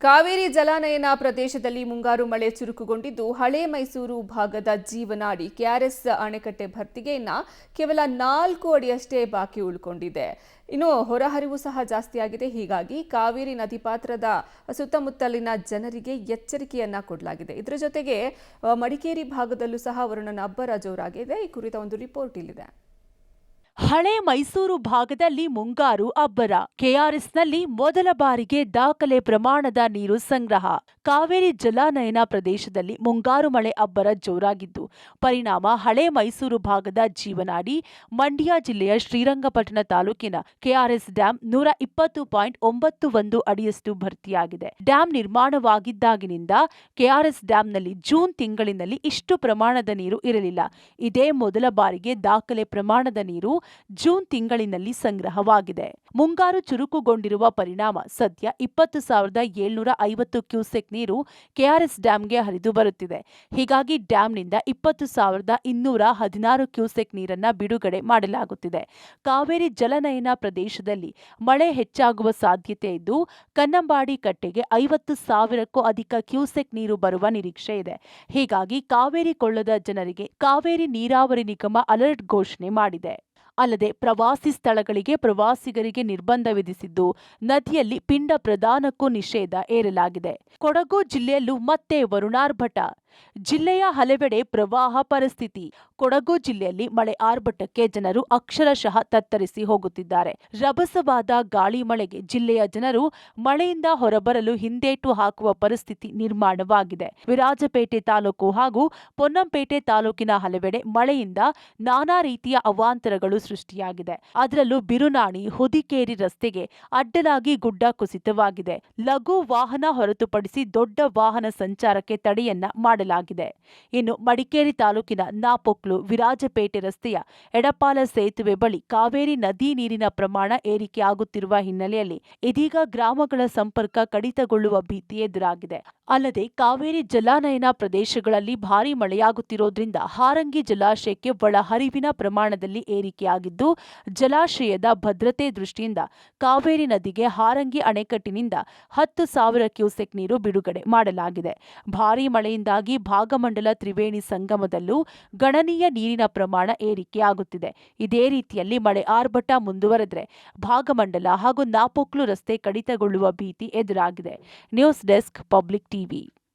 ಕಾವೇರಿ ಜಲಾನಯನ ಪ್ರದೇಶದಲ್ಲಿ ಮುಂಗಾರು ಮಳೆ ಚುರುಕುಗೊಂಡಿದ್ದು ಹಳೆ ಮೈಸೂರು ಭಾಗದ ಜೀವನಾಡಿ ಕೆಆರ್ಎಸ್ ಅಣೆಕಟ್ಟೆ ಭರ್ತಿಗೆ ಕೇವಲ 4 ಅಡಿಯಷ್ಟೇ ಬಾಕಿ ಉಳಿಕೊಂಡಿದೆ. ಇನ್ನು ಹೊರಹರಿವು ಸಹ ಜಾಸ್ತಿಯಾಗಿದೆ. ಹೀಗಾಗಿ ಕಾವೇರಿ ನದಿ ಪಾತ್ರದ ಸುತ್ತಮುತ್ತಲಿನ ಜನರಿಗೆ ಎಚ್ಚರಿಕೆಯನ್ನ ಕೊಡಲಾಗಿದೆ. ಇದರ ಜೊತೆಗೆ ಮಡಿಕೇರಿ ಭಾಗದಲ್ಲೂ ಸಹ ವರುಣನ ಅಬ್ಬರ ಜೋರಾಗಿದೆ. ಈ ಕುರಿತ ಒಂದು ರಿಪೋರ್ಟ್ ಇಲ್ಲಿದೆ. ಹಳೆ ಮೈಸೂರು ಭಾಗದಲ್ಲಿ ಮುಂಗಾರು ಅಬ್ಬರ. ಕೆಆರ್ಎಸ್ನಲ್ಲಿ ಮೊದಲ ಬಾರಿಗೆ ದಾಖಲೆ ಪ್ರಮಾಣದ ನೀರು ಸಂಗ್ರಹ. ಕಾವೇರಿ ಜಲಾನಯನ ಪ್ರದೇಶದಲ್ಲಿ ಮುಂಗಾರು ಮಳೆ ಅಬ್ಬರ ಜೋರಾಗಿದ್ದು, ಪರಿಣಾಮ ಹಳೆ ಮೈಸೂರು ಭಾಗದ ಜೀವನಾಡಿ, ಮಂಡ್ಯ ಜಿಲ್ಲೆಯ ಶ್ರೀರಂಗಪಟ್ಟಣ ತಾಲೂಕಿನ ಕೆಆರ್ಎಸ್ ಡ್ಯಾಂ 120.91 ಅಡಿಯಷ್ಟು ಭರ್ತಿಯಾಗಿದೆ. ಡ್ಯಾಂ ನಿರ್ಮಾಣವಾಗಿದ್ದಾಗಿನಿಂದ ಕೆಆರ್ಎಸ್ ಡ್ಯಾಂನಲ್ಲಿ ಜೂನ್ ತಿಂಗಳಿನಲ್ಲಿ ಇಷ್ಟು ಪ್ರಮಾಣದ ನೀರು ಇರಲಿಲ್ಲ. ಇದೇ ಮೊದಲ ಬಾರಿಗೆ ದಾಖಲೆ ಪ್ರಮಾಣದ ನೀರು ಜೂನ್ ತಿಂಗಳಿನಲ್ಲಿ ಸಂಗ್ರಹವಾಗಿದೆ. ಮುಂಗಾರು ಚುರುಕುಗೊಂಡಿರುವ ಪರಿಣಾಮ ಸದ್ಯ 20,750 ಕ್ಯೂಸೆಕ್ ನೀರು ಕೆಆರ್ಎಸ್ ಡ್ಯಾಂಗೆ ಹರಿದು ಬರುತ್ತಿದೆ. ಹೀಗಾಗಿ ಡ್ಯಾಂನಿಂದ 20,216 ಕ್ಯೂಸೆಕ್ ನೀರನ್ನ ಬಿಡುಗಡೆ ಮಾಡಲಾಗುತ್ತಿದೆ. ಕಾವೇರಿ ಜಲನಯನ ಪ್ರದೇಶದಲ್ಲಿ ಮಳೆ ಹೆಚ್ಚಾಗುವ ಸಾಧ್ಯತೆ ಇದ್ದು, ಕನ್ನಂಬಾಡಿ ಕಟ್ಟೆಗೆ 50,000ಕ್ಕೂ ಅಧಿಕ ಕ್ಯೂಸೆಕ್ ನೀರು ಬರುವ ನಿರೀಕ್ಷೆ ಇದೆ. ಹೀಗಾಗಿ ಕಾವೇರಿ ಕೊಳ್ಳದ ಜನರಿಗೆ ಕಾವೇರಿ ನೀರಾವರಿ ನಿಗಮ ಅಲರ್ಟ್ ಘೋಷಣೆ ಮಾಡಿದೆ. ಅಲ್ಲದೆ ಪ್ರವಾಸಿ ಸ್ಥಳಗಳಿಗೆ ಪ್ರವಾಸಿಗರಿಗೆ ನಿರ್ಬಂಧ ವಿಧಿಸಿದ್ದು, ನದಿಯಲ್ಲಿ ಪಿಂಡ ಪ್ರದಾನಕ್ಕೂ ನಿಷೇಧ ಹೇರಲಾಗಿದೆ. ಕೊಡಗು ಜಿಲ್ಲೆಯಲ್ಲೂ ಮತ್ತೆ ವರುಣಾರ್ಭಟ. ಜಿಲ್ಲೆಯ ಹಲವೆಡೆ ಪ್ರವಾಹ ಪರಿಸ್ಥಿತಿ. ಕೊಡಗು ಜಿಲ್ಲೆಯಲ್ಲಿ ಮಳೆ ಆರ್ಭಟಕ್ಕೆ ಜನರು ಅಕ್ಷರಶಃ ತತ್ತರಿಸಿ ಹೋಗುತ್ತಿದ್ದಾರೆ. ರಭಸವಾದ ಗಾಳಿ ಮಳೆಗೆ ಜಿಲ್ಲೆಯ ಜನರು ಮಳೆಯಿಂದ ಹೊರಬರಲು ಹಿಂದೇಟು ಹಾಕುವ ಪರಿಸ್ಥಿತಿ ನಿರ್ಮಾಣವಾಗಿದೆ. ವಿರಾಜಪೇಟೆ ತಾಲೂಕು ಹಾಗೂ ಪೊನ್ನಂಪೇಟೆ ತಾಲೂಕಿನ ಹಲವೆಡೆ ಮಳೆಯಿಂದ ನಾನಾ ರೀತಿಯ ಅವಾಂತರಗಳು ಸೃಷ್ಟಿಯಾಗಿದೆ. ಅದರಲ್ಲೂ ಬಿರುನಾಣಿ ಹುದಿಕೇರಿ ರಸ್ತೆಗೆ ಅಡ್ಡಲಾಗಿ ಗುಡ್ಡ ಕುಸಿತವಾಗಿದೆ. ಲಘು ವಾಹನ ಹೊರತುಪಡಿಸಿ ದೊಡ್ಡ ವಾಹನ ಸಂಚಾರಕ್ಕೆ ತಡೆಯನ್ನ ಮಾಡಲಾಗಿದೆ. ಇನ್ನು ಮಡಿಕೇರಿ ತಾಲೂಕಿನ ನಾಪೊಕ್ಲು ವಿರಾಜಪೇಟೆ ರಸ್ತೆಯ ಎಡಪಾಲ ಸೇತುವೆ ಬಳಿ ಕಾವೇರಿ ನದಿ ನೀರಿನ ಪ್ರಮಾಣ ಏರಿಕೆಯಾಗುತ್ತಿರುವ ಹಿನ್ನೆಲೆಯಲ್ಲಿ ಇದೀಗ ಗ್ರಾಮಗಳ ಸಂಪರ್ಕ ಕಡಿತಗೊಳ್ಳುವ ಭೀತಿ ಎದುರಾಗಿದೆ. ಅಲ್ಲದೆ ಕಾವೇರಿ ಜಲಾನಯನ ಪ್ರದೇಶಗಳಲ್ಲಿ ಭಾರೀ ಮಳೆಯಾಗುತ್ತಿರೋದ್ರಿಂದ ಹಾರಂಗಿ ಜಲಾಶಯಕ್ಕೆ ಒಳಹರಿವಿನ ಪ್ರಮಾಣದಲ್ಲಿ ಏರಿಕೆಯಾಗಿದ್ದು, ಜಲಾಶಯದ ಭದ್ರತೆ ದೃಷ್ಟಿಯಿಂದ ಕಾವೇರಿ ನದಿಗೆ ಹಾರಂಗಿ ಅಣೆಕಟ್ಟಿನಿಂದ 10,000 ಕ್ಯೂಸೆಕ್ ನೀರು ಬಿಡುಗಡೆ ಮಾಡಲಾಗಿದೆ. ಭಾರೀ ಮಳೆಯಿಂದಾಗಿ ಭಾಗಮಂಡಲ ತ್ರಿವೇಣಿ ಸಂಗಮದಲ್ಲೂ ಗಣನೀಯ ನೀರಿನ ಪ್ರಮಾಣ ಏರಿಕೆಯಾಗುತ್ತಿದೆ. ಇದೇ ರೀತಿಯಲ್ಲಿ ಮಳೆ ಆರ್ಭಟ ಮುಂದುವರೆದರೆ ಭಾಗಮಂಡಲ ಹಾಗೂ ನಾಪೊಕ್ಲು ರಸ್ತೆ ಕಡಿತಗೊಳ್ಳುವ ಭೀತಿ ಎದುರಾಗಿದೆ. News desk, public TV.